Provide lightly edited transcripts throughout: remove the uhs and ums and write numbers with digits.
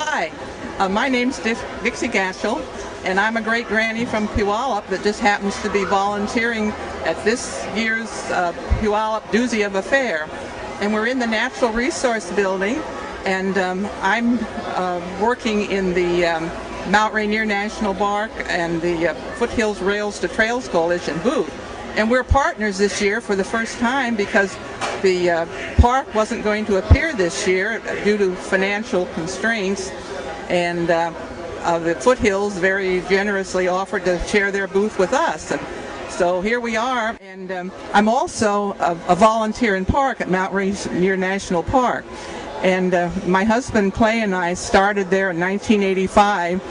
Hi, my name's Dixie Gachel, and I'm a great granny from Puyallup that just happens to be volunteering at this year's Puyallup Doozy of a Fair. And we're in the Natural Resource Building, and I'm working in the Mount Rainier National Park and the Foothills Rails to Trails Coalition booth. And we're partners this year for the first time because the park wasn't going to appear this year due to financial constraints, and the Foothills very generously offered to share their booth with us. And so here we are, and I'm also a volunteer in park at Mount Rainier National Park. And my husband Clay and I started there in 1985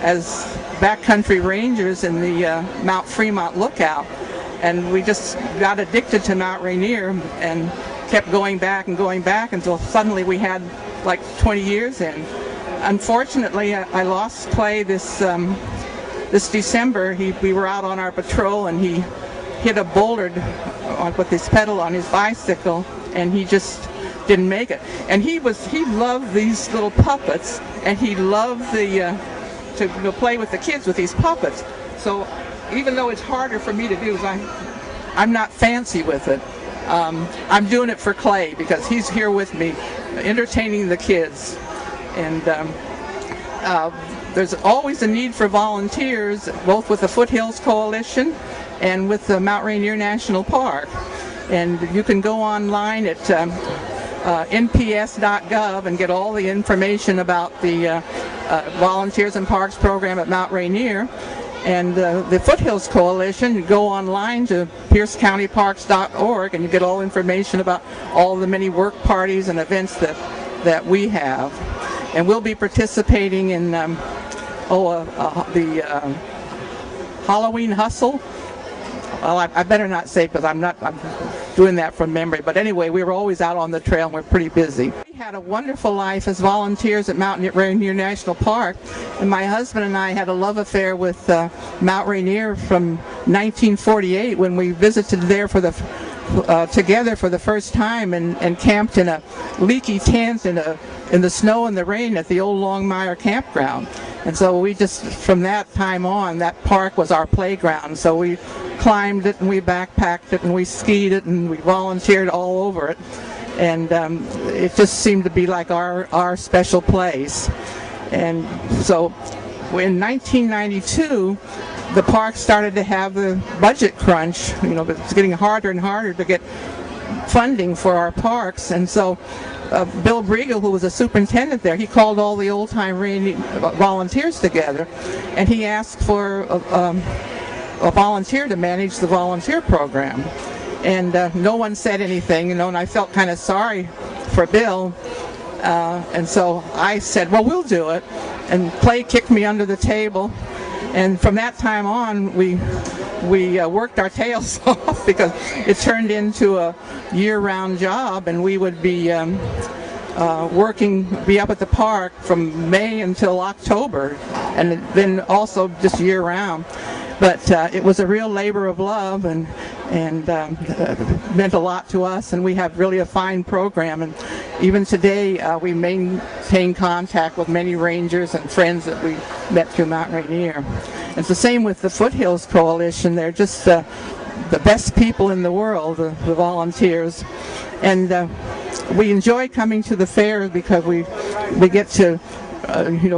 as backcountry rangers in the Mount Fremont Lookout. And we just got addicted to Mount Rainier and kept going back until suddenly we had like 20 years in. Unfortunately, I lost Clay this December. We were out on our patrol and he hit a boulder with his pedal on his bicycle, and he just didn't make it. And he loved these little puppets, and he loved to play with the kids with these puppets. So even though it's harder for me to do, I'm not fancy with it. I'm doing it for Clay because he's here with me, entertaining the kids. And there's always a need for volunteers, both with the Foothills Coalition and with the Mount Rainier National Park. And you can go online at nps.gov and get all the information about the Volunteers in Parks program at Mount Rainier. And the Foothills Coalition, you go online to piercecountyparks.org and you get all information about all the many work parties and events that we have. And we'll be participating in the Halloween Hustle. Well, I better not say because I'm doing that from memory. But anyway, we were always out on the trail and we're pretty busy. We had a wonderful life as volunteers at Mount Rainier National Park. And my husband and I had a love affair with Mount Rainier from 1948 when we visited there together for the first time and camped in a leaky tent in the snow and the rain at the old Longmire campground. And so we just, from that time on, that park was our playground. So we climbed it and we backpacked it and we skied it and we volunteered all over it. And it just seemed to be like our special place. And so in 1992, the park started to have the budget crunch. You know, it's getting harder and harder to get funding for our parks. And so Bill Briegel, who was a superintendent there, he called all the old-time volunteers together, and he asked for a volunteer to manage the volunteer program. And no one said anything, and I felt kind of sorry for Bill. And so I said, well, we'll do it. And Clay kicked me under the table. And from that time on, we worked our tails off because it turned into a year-round job, and we would be be up at the park from May until October, and then also just year-round. But it was a real labor of love, and meant a lot to us, and we have really a fine program. And even today, we maintain contact with many rangers and friends that we met through Mount Rainier. It's the same with the Foothills Coalition. They're just the best people in the world, the volunteers. And we enjoy coming to the fair because we get to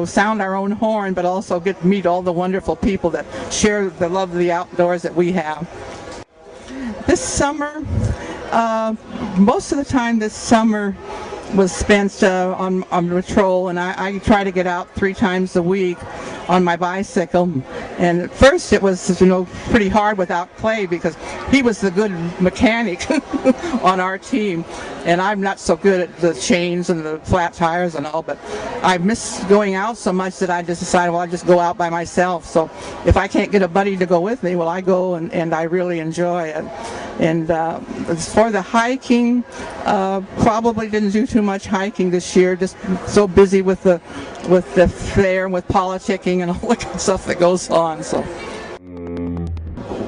sound our own horn, but also get to meet all the wonderful people that share the love of the outdoors that we have. This summer, most of the time this summer was spent on patrol, and I try to get out 3 times a week on my bicycle. And at first it was pretty hard without Clay because he was the good mechanic on our team, and I'm not so good at the chains and the flat tires and all. But I miss going out so much that I just decided, well, I'll just go out by myself. So if I can't get a buddy to go with me, well, I go, and I really enjoy it. And as for the hiking, probably didn't do too much hiking this year, just so busy with the fair and with politicking and all the good stuff that goes on. So,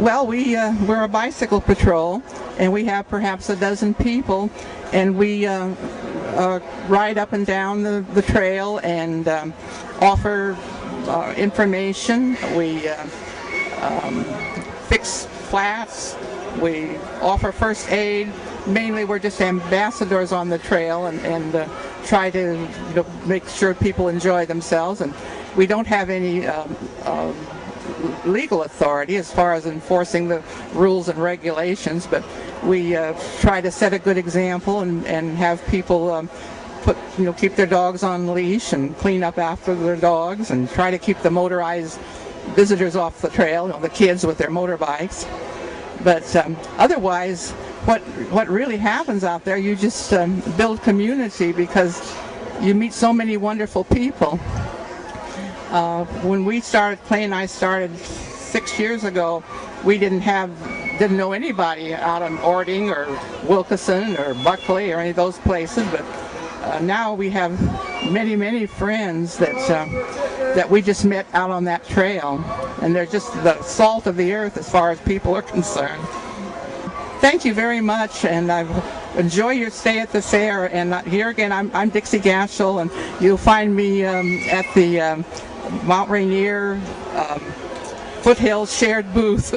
well, we're a bicycle patrol, and we have perhaps a dozen people, and we ride up and down the trail and offer information. We fix flats. We offer first aid. Mainly we're just ambassadors on the trail and try to make sure people enjoy themselves. And we don't have any legal authority as far as enforcing the rules and regulations, but we try to set a good example and have people keep their dogs on leash and clean up after their dogs and try to keep the motorized visitors off the trail, the kids with their motorbikes. But otherwise, what really happens out there, you just build community because you meet so many wonderful people. When we started, Clay and I started 6 years ago, we didn't know anybody out in Ording or Wilkeson or Buckley or any of those places, but now we have many friends that we just met out on that trail, and they're just the salt of the earth as far as people are concerned. Thank you very much, and enjoy your stay at the fair. And here again, I'm Dixie Gachel, and you'll find me at the Mount Rainier Foothills shared booth.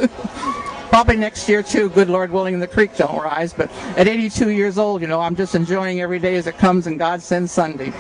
Probably next year too, good Lord willing, the creek don't rise. But at 82 years old, I'm just enjoying every day as it comes, and God sends Sunday.